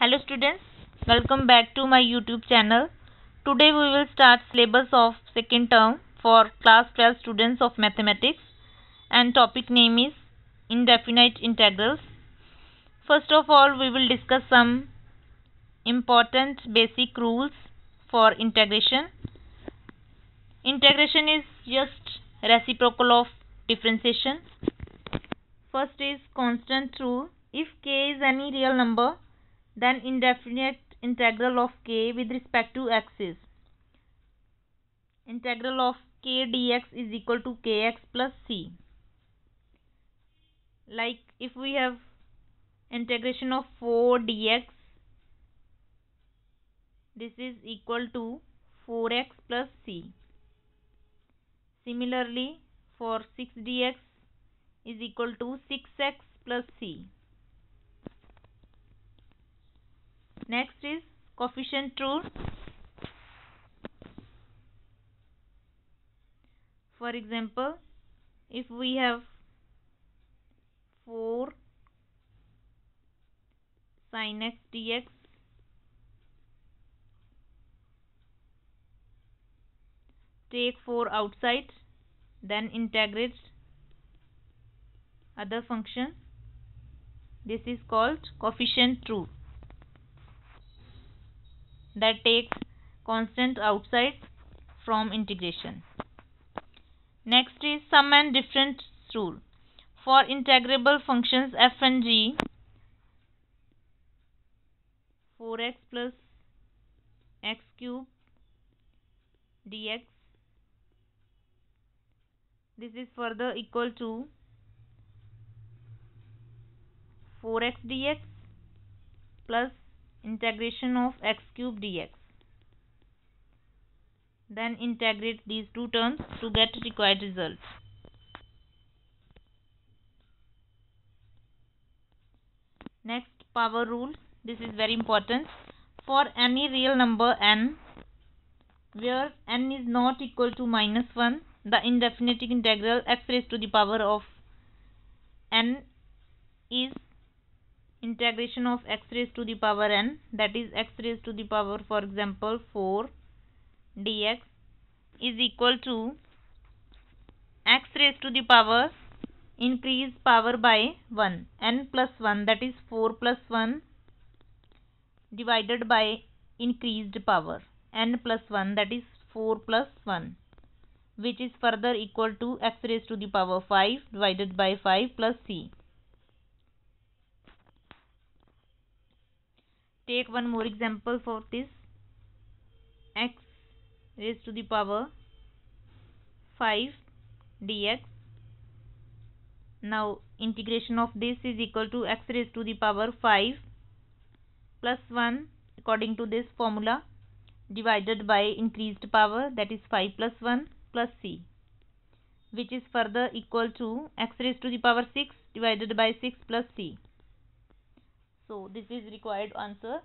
Hello students, welcome back to my YouTube channel. Today we will start syllabus of second term for class 12 students of mathematics and topic name is indefinite integrals. First of all, we will discuss some important basic rules for integration. Integration is just reciprocal of differentiation. First is constant rule. If k is any real number, then indefinite integral of k with respect to x is integral of k dx is equal to kx plus c. Like if we have integration of 4 dx, this is equal to 4x plus c. Similarly, for 6 dx is equal to 6x plus c. Next is coefficient rule. For example, if we have 4 sin x dx, take 4 outside, then integrate other function. This is called coefficient rule, that takes constant outside from integration. Next is sum and difference rule. For integrable functions f and g, 4x plus x cube dx, this is further equal to 4x dx plus integration of x cube dx. Then integrate these two terms to get required result. Next, power rule. This is very important. For any real number n, where n is not equal to -1, the indefinite integral x raised to the power of n is integration of x raised to the power n, that is x raised to the power, for example, 4 dx is equal to x raised to the power increase power by 1, n plus 1, that is 4 plus 1 divided by increased power n plus 1, that is 4 plus 1, which is further equal to x raised to the power 5 divided by 5 plus c. Take one more example for this. X raised to the power 5 dx. Now integration of this is equal to x raised to the power 5 plus 1 according to this formula divided by increased power, that is 5 plus 1 plus c, which is further equal to x raised to the power 6 divided by 6 plus c. So this is required answer.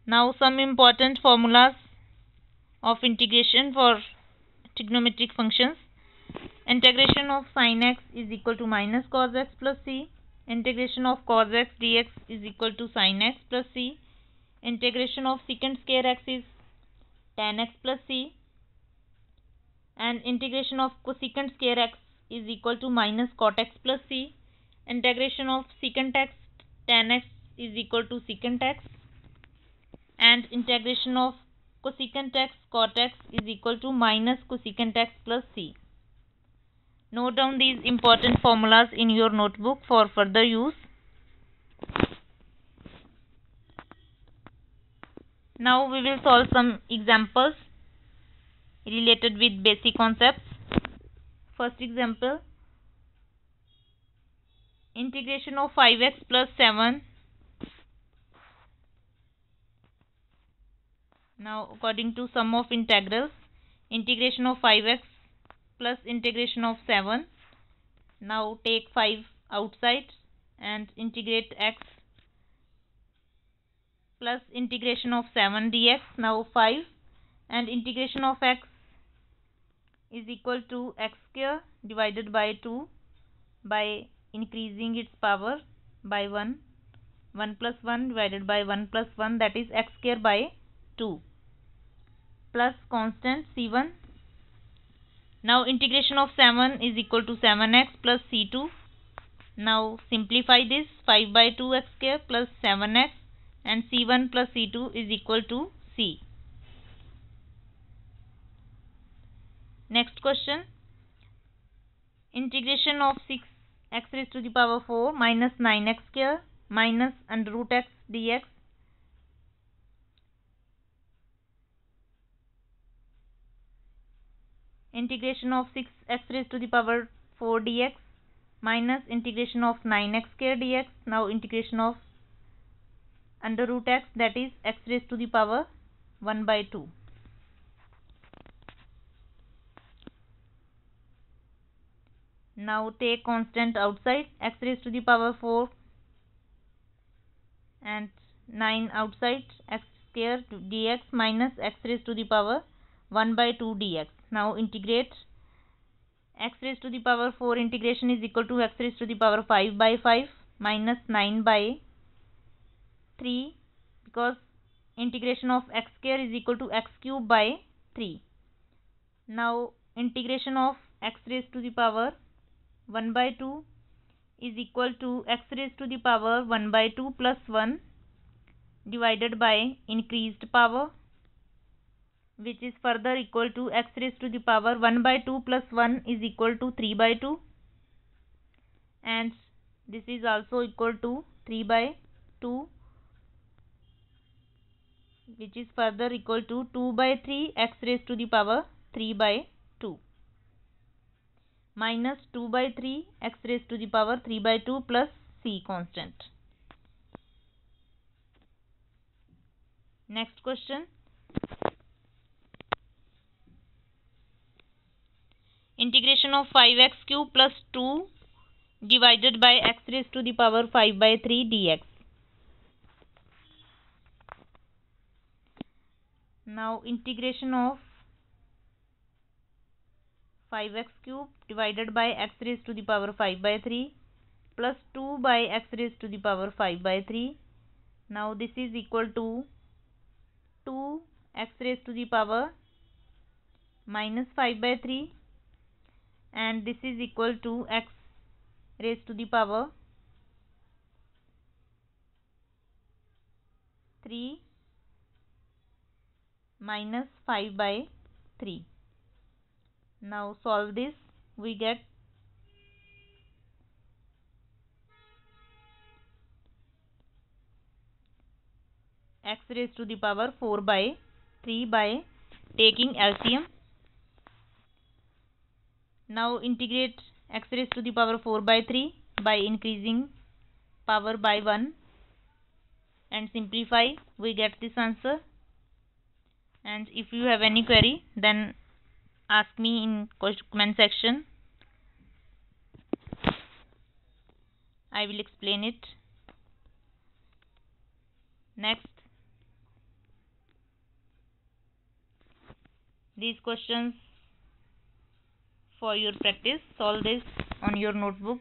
Now some important formulas of integration for trigonometric functions. Integration of sin x is equal to minus cos x plus c. Integration of cos x dx is equal to sin x plus c. Integration of secant square x is tan x plus c. And integration of cosecant square x is equal to minus cot x plus c. Integration of secant x tan x is equal to secant x. And integration of cosecant x cot x is equal to minus cosecant x plus c. Note down these important formulas in your notebook for further use. Now we will solve some examples related with basic concepts. First example, integration of 5x plus 7. Now according to sum of integrals, integration of 5x plus integration of 7. Now take 5 outside and integrate x plus integration of 7 dx. Now 5 and integration of x is equal to x square divided by 2 by increasing its power by 1. 1 plus 1 divided by 1 plus 1, that is x square by 2, plus constant c1. Now integration of 7 is equal to 7x plus c2. Now simplify this. 5 by 2 x square plus 7x, and c1 plus c2 is equal to c. Next question. Integration of 6x raised to the power 4 minus 9x square minus under root x dx. Integration of 6x raised to the power 4 dx minus integration of 9x square dx. Now integration of under root x, that is x raised to the power 1 by 2. Now take constant outside, x raised to the power 4 and 9 outside, x square dx minus x raised to the power 1 by 2 dx. Now integrate. X raised to the power 4 integration is equal to x raised to the power 5 by 5 minus 9 by 3, because integration of x square is equal to x cube by 3. Now integration of x raised to the power 1 by 2 is equal to x raised to the power 1 by 2 plus 1 divided by increased power, which is further equal to x raised to the power 1 by 2 plus 1 is equal to 3 by 2, and this is also equal to 3 by 2, which is further equal to 2 by 3 x raised to the power 3 by 2 minus 2 by 3 x raised to the power 3 by 2 plus c constant. Next question. Integration of 5x cube plus 2 divided by x raised to the power 5 by 3 dx. Now integration of 5x cube divided by x raised to the power 5 by 3 plus 2 by x raised to the power 5 by 3. Now this is equal to 2 x raised to the power minus 5 by 3, and this is equal to x raised to the power 3 minus 5 by 3. Now solve this. We get x raised to the power 4 by 3 by taking LCM. Now integrate x raised to the power 4 by 3 by increasing power by 1 and simplify. We get this answer. And if you have any query, then ask me in comment section. I will explain it. Next, these questions for your practice. Solve this on your notebook.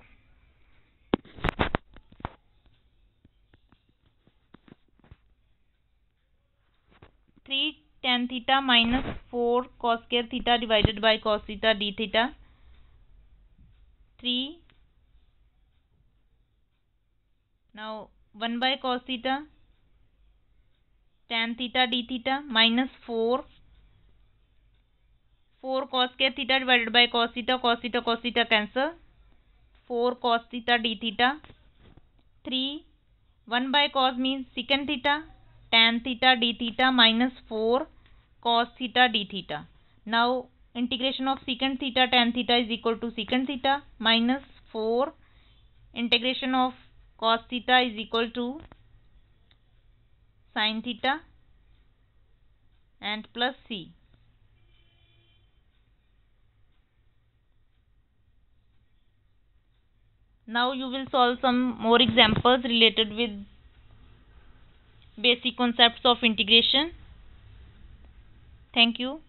Three tan theta minus 4 cos square theta divided by cos theta d theta. 3. Now 1 by cos theta tan theta d theta minus 4 cos square theta divided by cos theta cancel. 4 cos theta d theta. 3. 1 by cos means secant theta, tan theta d theta minus 4 cos theta d theta. Now integration of secant theta tan theta is equal to secant theta minus 4 integration of cos theta is equal to sin theta and plus c. Now you will solve some more examples related with basic concepts of integration. Thank you.